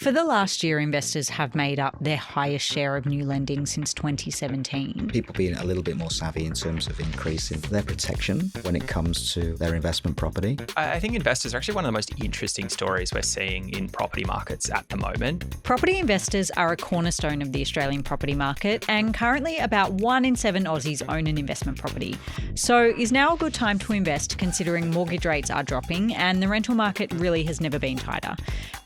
For the last year, investors have made up their highest share of new lending since 2017. People being a little bit more savvy in terms of increasing their protection when it comes to their investment property. I think investors are actually one of the most interesting stories we're seeing in property markets at the moment. Property investors are a cornerstone of the Australian property market, and currently about 1 in 7 Aussies own an investment property. So is now a good time to invest, considering mortgage rates are dropping and the rental market really has never been tighter?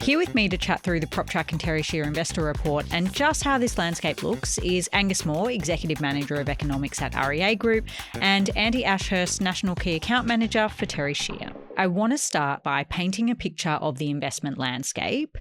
Here with me to chat through the PropTrack and Terri Scheer Investor Report and just how this landscape looks is Angus Moore, Executive Manager of Economics at REA Group, and Andy Ashurst, National Key Account Manager for Terri Scheer. I want to start by painting a picture of the investment landscape.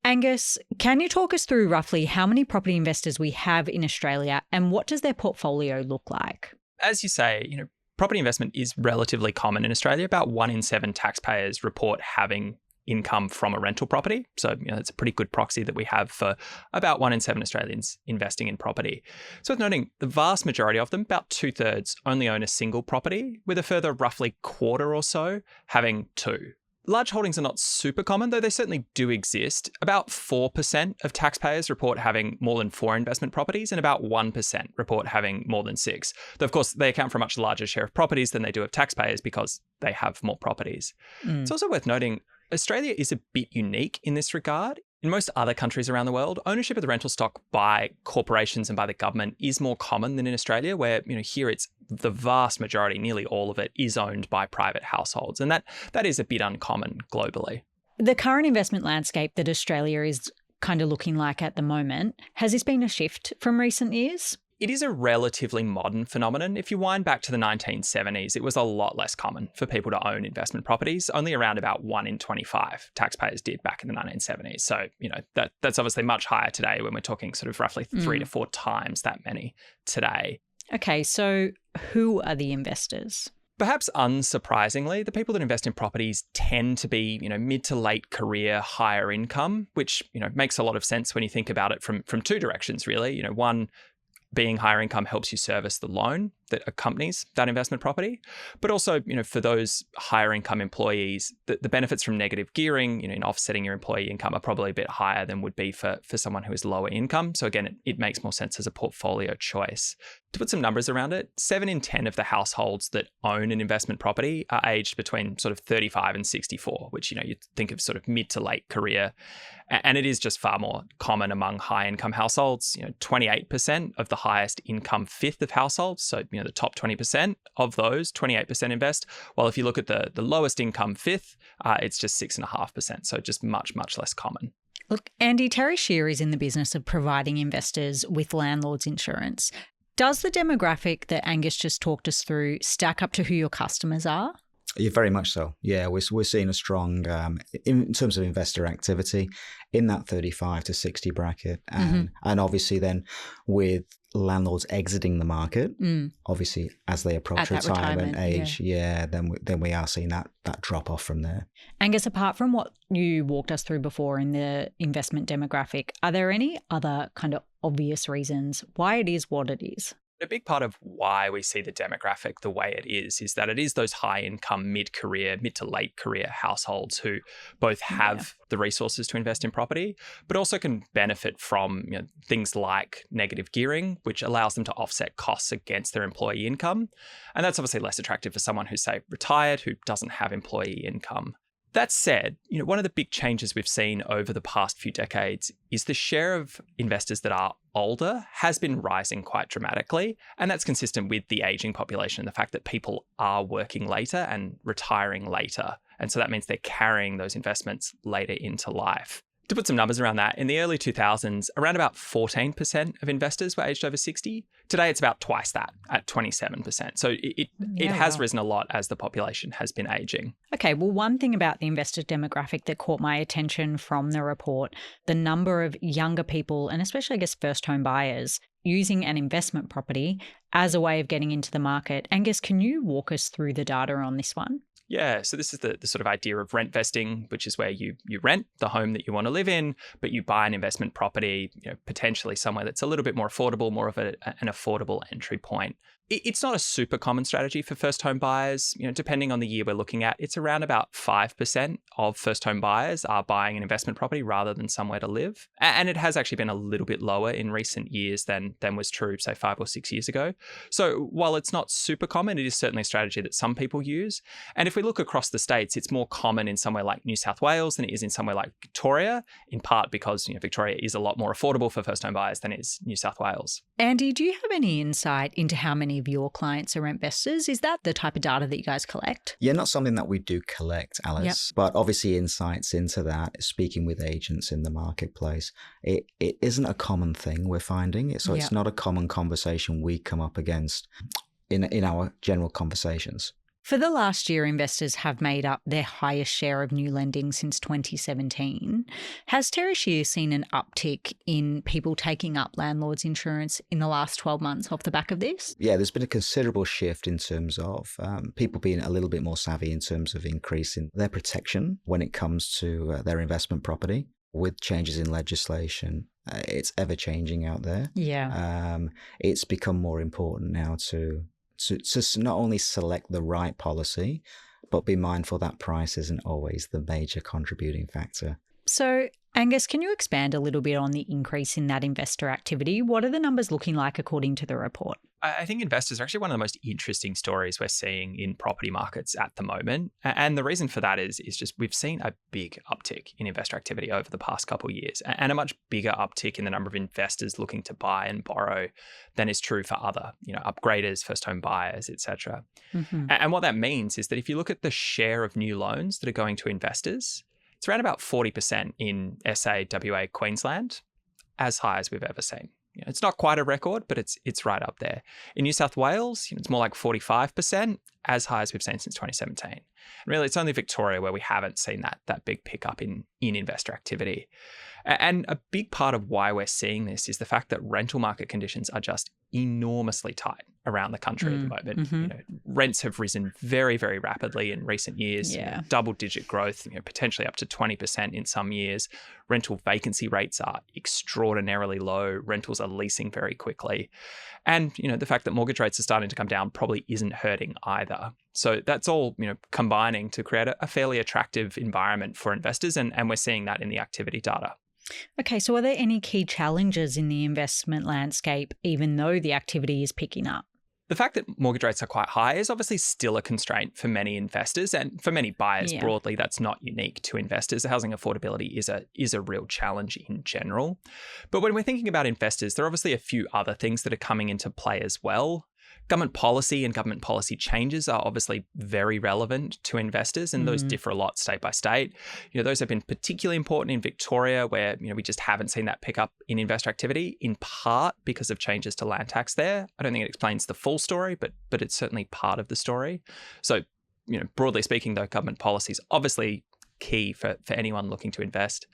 Angus, can you talk us through roughly how many property investors we have in Australia and what does their portfolio look like? As you say, property investment is relatively common in Australia. About 1 in 7 taxpayers report having income from a rental property. So, it's a pretty good proxy that we have for about 1 in 7 Australians investing in property. So worth noting, the vast majority of them, about 2/3, only own a single property, with a further roughly quarter or so having 2. Large holdings are not super common, though they certainly do exist. About 4% of taxpayers report having more than 4 investment properties, and about 1% report having more than 6. Though, of course, they account for a much larger share of properties than they do of taxpayers because they have more properties. It's also worth noting, Australia is a bit unique in this regard. In most other countries around the world, ownership of the rental stock by corporations and by the government is more common than in Australia, where, here it's the vast majority, nearly all of it, is owned by private households. And that is a bit uncommon globally. The current investment landscape that Australia is kind of looking like at the moment, has this been a shift from recent years? It is a relatively modern phenomenon. If you wind back to the 1970s, it was a lot less common for people to own investment properties. Only around about 1 in 25 taxpayers did back in the 1970s. So, that's obviously much higher today when we're talking sort of roughly 3 to 4 times that many today. Okay, so who are the investors? Perhaps unsurprisingly, the people that invest in properties tend to be, mid to late career, higher income, which, makes a lot of sense when you think about it from 2 directions, really. One, being higher income helps you service the loan that accompanies that investment property. But also, for those higher income employees, the benefits from negative gearing, in offsetting your employee income are probably a bit higher than would be for someone who is lower income. So again, it makes more sense as a portfolio choice. To put some numbers around it, 7 in 10 of the households that own an investment property are aged between sort of 35 and 64, which, you think of sort of mid to late career. And it is just far more common among high income households. 28% of the highest income fifth of households, so the top 20% of those, 28% invest. While if you look at the lowest income fifth, it's just 6.5%. So just much, much less common. Look, Andy, Terri Scheer is in the business of providing investors with landlord's insurance. Does the demographic that Angus just talked us through stack up to who your customers are? Yeah, very much so. Yeah, we're seeing a strong, in terms of investor activity, in that 35 to 60 bracket. And obviously then with landlords exiting the market, obviously as they approach retirement age, then we are seeing that drop off from there. Angus, apart from what you walked us through before in the investment demographic, are there any other kind of obvious reasons why it is what it is? A big part of why we see the demographic the way it is that it is those high income, mid to late career households who both have the resources to invest in property, but also can benefit from things like negative gearing, which allows them to offset costs against their employee income. And that's obviously less attractive for someone who's, say, retired, who doesn't have employee income. That said, one of the big changes we've seen over the past few decades is the share of investors that are older has been rising quite dramatically. And that's consistent with the aging population and the fact that people are working later and retiring later. And so that means they're carrying those investments later into life. To put some numbers around that, in the early 2000s, around about 14% of investors were aged over 60. Today, it's about twice that at 27%. So it has risen a lot as the population has been aging. Okay, well, one thing about the investor demographic that caught my attention from the report, the number of younger people, and especially, I guess, first home buyers, using an investment property as a way of getting into the market. Angus, can you walk us through the data on this one? Yeah, so this is the sort of idea of rent vesting, which is where you rent the home that you want to live in, but you buy an investment property, potentially somewhere that's a little bit more affordable, more of an affordable entry point. It's not a super common strategy for first home buyers. Depending on the year we're looking at, it's around about 5% of first home buyers are buying an investment property rather than somewhere to live. And it has actually been a little bit lower in recent years than was true, say, 5 or 6 years ago. So while it's not super common, it is certainly a strategy that some people use. And if we look across the states, it's more common in somewhere like New South Wales than it is in somewhere like Victoria, in part because Victoria is a lot more affordable for first home buyers than is New South Wales. Andy, do you have any insight into how many of your clients are investors? Is that the type of data that you guys collect? Yeah, not something that we do collect, Alice, Yep. but obviously insights into that, speaking with agents in the marketplace, it isn't a common thing we're finding. So Yep. It's not a common conversation we come up against in our general conversations. For the last year, investors have made up their highest share of new lending since 2017. Has Terri Scheer seen an uptick in people taking up landlord's insurance in the last 12 months off the back of this? Yeah, there's been a considerable shift in terms of people being a little bit more savvy in terms of increasing their protection when it comes to their investment property. With changes in legislation, it's ever changing out there. Yeah. It's become more important now to not only select the right policy, but be mindful that price isn't always the major contributing factor. So, Angus, can you expand a little bit on the increase in that investor activity? What are the numbers looking like according to the report? I think investors are actually one of the most interesting stories we're seeing in property markets at the moment. And the reason for that is just we've seen a big uptick in investor activity over the past couple of years, and a much bigger uptick in the number of investors looking to buy and borrow than is true for other, upgraders, first home buyers, etc. Mm-hmm. And what that means is that if you look at the share of new loans that are going to investors, it's around about 40% in SA, WA, Queensland, as high as we've ever seen. It's not quite a record, but it's right up there. In New South Wales, it's more like 45%, as high as we've seen since 2017. And really, it's only Victoria where we haven't seen that big pickup in investor activity. And a big part of why we're seeing this is the fact that rental market conditions are just enormously tight around the country at the moment. Mm-hmm. Rents have risen very, very rapidly in recent years. Yeah. Double-digit growth, potentially up to 20% in some years. Rental vacancy rates are extraordinarily low. Rentals are leasing very quickly. And, the fact that mortgage rates are starting to come down probably isn't hurting either. So that's all, combining to create a fairly attractive environment for investors. And we're seeing that in the activity data. Okay, so are there any key challenges in the investment landscape, even though the activity is picking up? The fact that mortgage rates are quite high is obviously still a constraint for many investors, and for many buyers broadly. That's not unique to investors. Housing affordability is a real challenge in general. But when we're thinking about investors, there are obviously a few other things that are coming into play as well. Government policy and government policy changes are obviously very relevant to investors, and those differ a lot state by state. Those have been particularly important in Victoria, where we just haven't seen that pick up in investor activity, in part because of changes to land tax there. I don't think it explains the full story, but it's certainly part of the story. So, broadly speaking, though, government policy is obviously key for anyone looking to invest.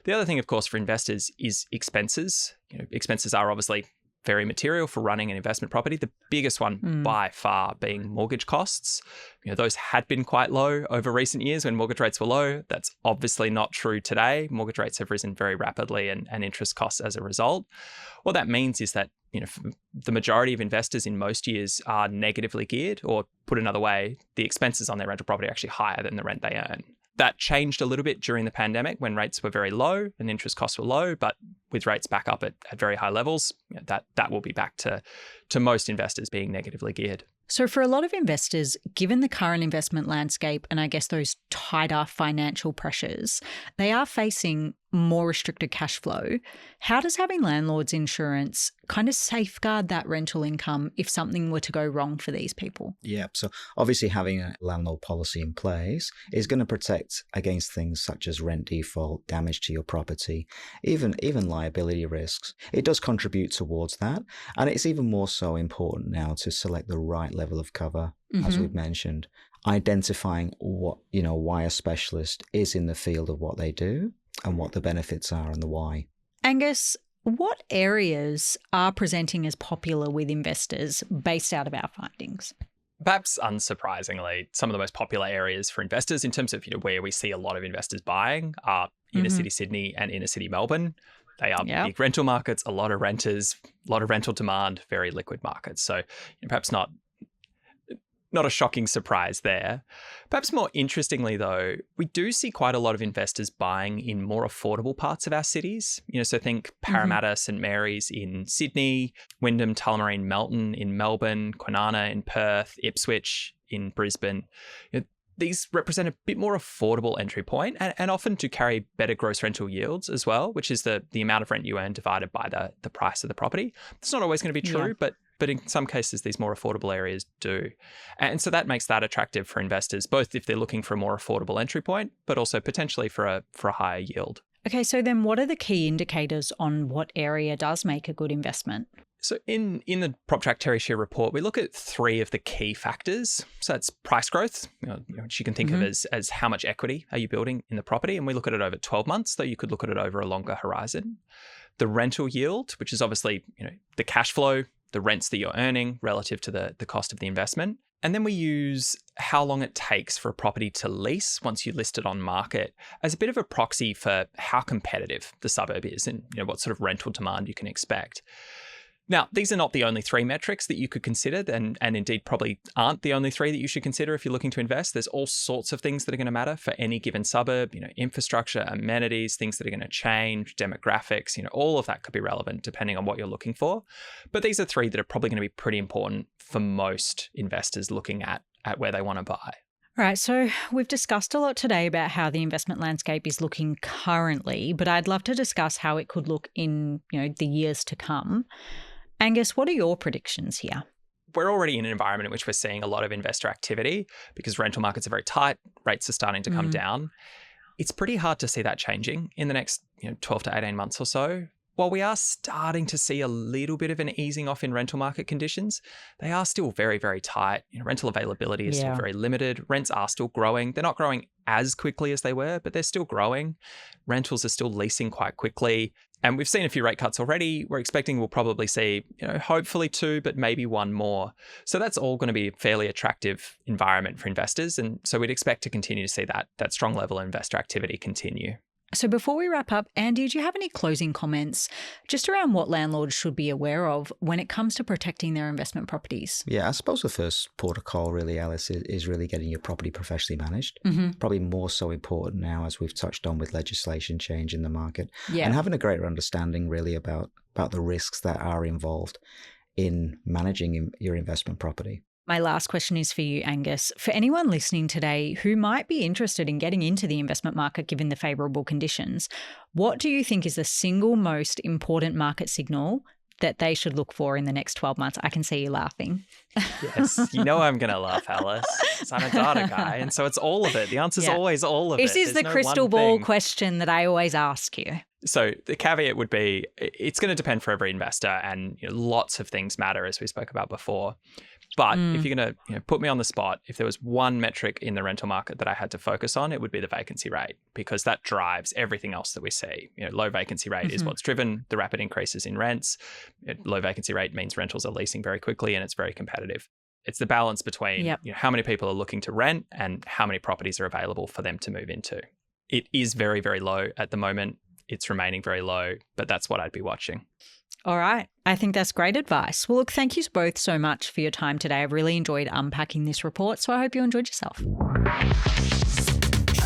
The other thing, of course, for investors is expenses. Expenses are obviously very material for running an investment property. The biggest one by far being mortgage costs. Those had been quite low over recent years when mortgage rates were low. That's obviously not true today. Mortgage rates have risen very rapidly and interest costs as a result. What that means is that the majority of investors in most years are negatively geared, or put another way, the expenses on their rental property are actually higher than the rent they earn. That changed a little bit during the pandemic when rates were very low and interest costs were low, but with rates back up at very high levels, that will be back to most investors being negatively geared. So for a lot of investors, given the current investment landscape and I guess those tighter financial pressures, they are facing more restricted cash flow. How does having landlord's insurance kind of safeguard that rental income if something were to go wrong for these people? Yeah, so obviously having a landlord policy in place is going to protect against things such as rent default, damage to your property, even liability risks. It does contribute towards that, and it's even more so important now to select the right level of cover, as we've mentioned, identifying why a specialist is in the field of what they do and what the benefits are and the why. Angus, what areas are presenting as popular with investors based out of our findings? Perhaps unsurprisingly, some of the most popular areas for investors in terms of where we see a lot of investors buying are inner city Sydney and inner city Melbourne. They are big rental markets, a lot of renters, a lot of rental demand, very liquid markets. So perhaps not a shocking surprise there. Perhaps more interestingly, though, we do see quite a lot of investors buying in more affordable parts of our cities. So think Parramatta, St Mary's in Sydney, Wyndham, Tullamarine, Melton in Melbourne, Kwinana in Perth, Ipswich in Brisbane. These represent a bit more affordable entry point and often do carry better gross rental yields as well, which is the amount of rent you earn divided by the price of the property. It's not always going to be true, but in some cases, these more affordable areas do. And so that makes that attractive for investors, both if they're looking for a more affordable entry point, but also potentially for a higher yield. Okay, so then what are the key indicators on what area does make a good investment? So in the PropTrack Terri Scheer report, we look at 3 of the key factors. So that's price growth, which you can think of as how much equity are you building in the property. And we look at it over 12 months, though you could look at it over a longer horizon. The rental yield, which is obviously the cash flow, the rents that you're earning relative to the cost of the investment. And then we use how long it takes for a property to lease once you list it on market as a bit of a proxy for how competitive the suburb is and what sort of rental demand you can expect. Now, these are not the only 3 metrics that you could consider, and indeed probably aren't the only 3 that you should consider if you're looking to invest. There's all sorts of things that are going to matter for any given suburb, infrastructure, amenities, things that are going to change, demographics, all of that could be relevant depending on what you're looking for. But these are 3 that are probably going to be pretty important for most investors looking at where they want to buy. All right, so we've discussed a lot today about how the investment landscape is looking currently, but I'd love to discuss how it could look in, the years to come. Angus, what are your predictions here? We're already in an environment in which we're seeing a lot of investor activity because rental markets are very tight, rates are starting to come down. It's pretty hard to see that changing in the next 12 to 18 months or so. While we are starting to see a little bit of an easing off in rental market conditions, they are still very, very tight. Rental availability is still very limited. Rents are still growing. They're not growing as quickly as they were, but they're still growing. Rentals are still leasing quite quickly. And we've seen a few rate cuts already. We're expecting we'll probably see, hopefully 2, but maybe 1 more. So that's all going to be a fairly attractive environment for investors. And so we'd expect to continue to see that strong level of investor activity continue. So before we wrap up, Andy, do you have any closing comments just around what landlords should be aware of when it comes to protecting their investment properties? Yeah, I suppose the first port of call really, Alice, is really getting your property professionally managed. Probably more so important now as we've touched on with legislation change in the market. And having a greater understanding really about the risks that are involved in managing your investment property. My last question is for you, Angus. For anyone listening today who might be interested in getting into the investment market given the favourable conditions, what do you think is the single most important market signal that they should look for in the next 12 months? I can see you laughing. Yes, I'm going to laugh, Alice. I'm a data guy, and so it's all of it. The answer's always all of it. This is the crystal ball question that I always ask you. So the caveat would be it's going to depend for every investor, and lots of things matter, as we spoke about before. But if you're going to put me on the spot, if there was one metric in the rental market that I had to focus on, it would be the vacancy rate, because that drives everything else that we see. Low vacancy rate is what's driven the rapid increases in rents. Low vacancy rate means rentals are leasing very quickly and it's very competitive. It's the balance between how many people are looking to rent and how many properties are available for them to move into. It is very, very low at the moment. It's remaining very low, but that's what I'd be watching. All right. I think that's great advice. Well, look, thank you both so much for your time today. I've really enjoyed unpacking this report, so I hope you enjoyed yourself.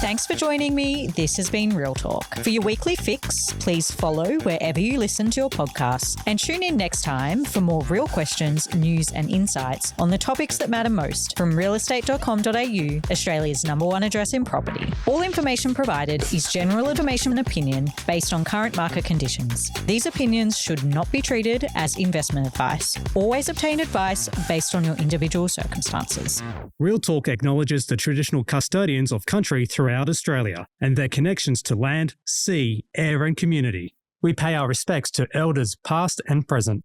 Thanks for joining me. This has been Real Talk. For your weekly fix, please follow wherever you listen to your podcasts and tune in next time for more real questions, news and insights on the topics that matter most from realestate.com.au, Australia's #1 address in property. All information provided is general information and opinion based on current market conditions. These opinions should not be treated as investment advice. Always obtain advice based on your individual circumstances. Real Talk acknowledges the traditional custodians of country throughout Australia and their connections to land, sea, air and community. We pay our respects to elders past and present.